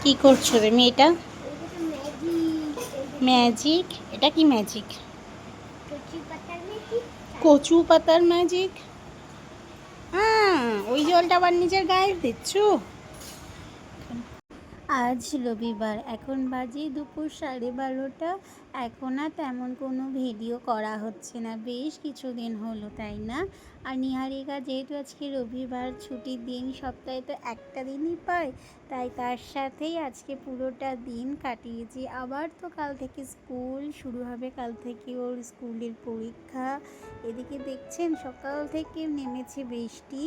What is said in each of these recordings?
কি করছো তুমি এটা? ম্যাজিক? এটা কি ম্যাজিক? কচু পাতার ম্যাজিক? হ্যাঁ, ওই জলটা আবার নিজের গায়ে দিচ্ছ? আজ রবিবার, এখন বাজে দুপুর 12:30। এখন আর তেমন কোনো ভিডিও করা হচ্ছে না, বেশ কিছুদিন হলো, তাই না? আর নিহারিকা যেহেতু আজকে রবিবার ছুটির দিন, সপ্তাহে তো একটা দিনই পায়, তাই তার সাথেই আজকে পুরোটা দিন কাটিয়েছি। আবার তো কাল থেকে স্কুল শুরু হবে, কাল থেকে ওর স্কুলের পরীক্ষা। এদিকে দেখছেন সকাল থেকে নেমেছে বৃষ্টি,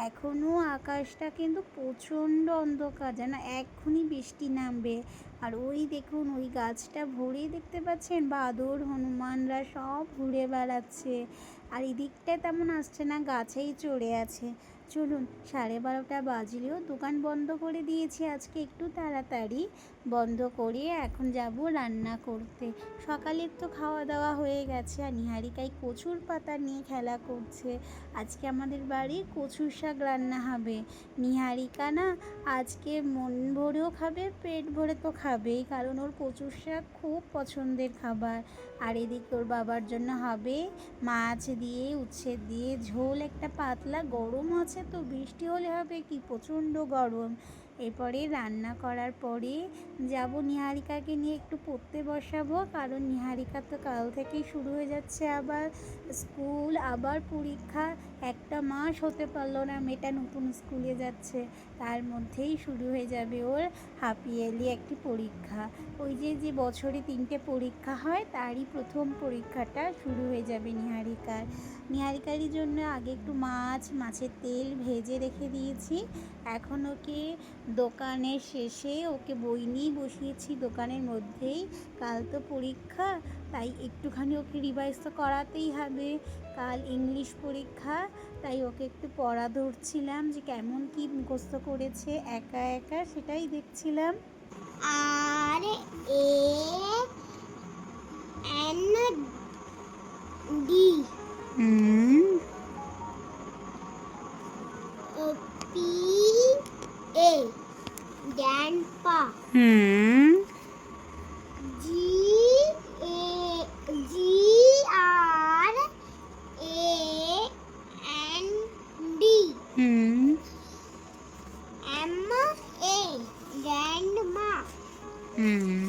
এখনও আকাশটা কিন্তু প্রচণ্ড অন্ধকার, যেন এক্ষুনি বৃষ্টি নামবে। আর ওই দেখুন ওই গাছটা ভরেই দেখতে পাচ্ছেন বাদর হনুমানরা সব ঘুরে বেড়াচ্ছে। আর এদিকটায় তেমন আসছে না, গাছেই চড়ে আছে। চলুন, 12:30 বাজলেও দোকান বন্ধ করে দিয়েছি আজকে একটু তাড়াতাড়ি, বন্ধ করে এখন যাব রান্না করতে। সকালের তো খাওয়া দাওয়া হয়ে গেছে, আর নিহারিকাই কচুর পাতা নিয়ে খেলা করছে। আজকে আমাদের বাড়ির কচুর শাক রান্না হবে। নিহারিকা না আজকে মন ভরেও খাবে, পেট ভরে তো খাবেই, কারণ ওর কচুর শাক খুব পছন্দের খাবার। আর এদিকে ওর বাবার জন্য হবে মাছ দিয়ে উচ্ছে দিয়ে ঝোল, একটা পাতলা, গরম আছে তো, বৃষ্টি হলে হবে কি, প্রচণ্ড গরম। এরপরে রান্না করার পরে যাব নিহারিকাকে নিয়ে একটু পড়তে বসাবো, কারণ নিহারিকা তো কাল থেকেই শুরু হয়ে যাচ্ছে আবার স্কুল, আবার পরীক্ষা। একটা মাস হতে পারলো না, মেয়েটা নতুন স্কুলে যাচ্ছে, তার মধ্যেই শুরু হয়ে যাবে ওর হাফ ইয়ারলি একটি পরীক্ষা। ওই যে বছরে 3টে পরীক্ষা হয়, তারই প্রথম পরীক্ষাটা শুরু হয়ে যাবে নিহারিকার। নিহারিকারই জন্য আগে একটু মাছের তেল ভেজে রেখে দিয়েছি। এখন ওকে দোকানের শেষে ওকে বই নিয়ে বসিয়েছি দোকানের মধ্যেই, কাল তো পরীক্ষা, তাই একটুখানি ওকে রিভাইজ তো করাতেই হবে, কাল ইংলিশ পরীক্ষা। তাই ওকে একটু পড়া ধরছিলাম যে কেমন কি মুখস্থ করেছে একা একা, সেটাই দেখছিলাম। আর A N D P A grandpa G A G R A N D M A grandma M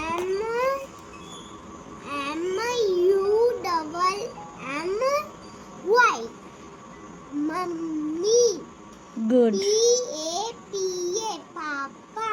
M M U double M Y mummy good. P A papa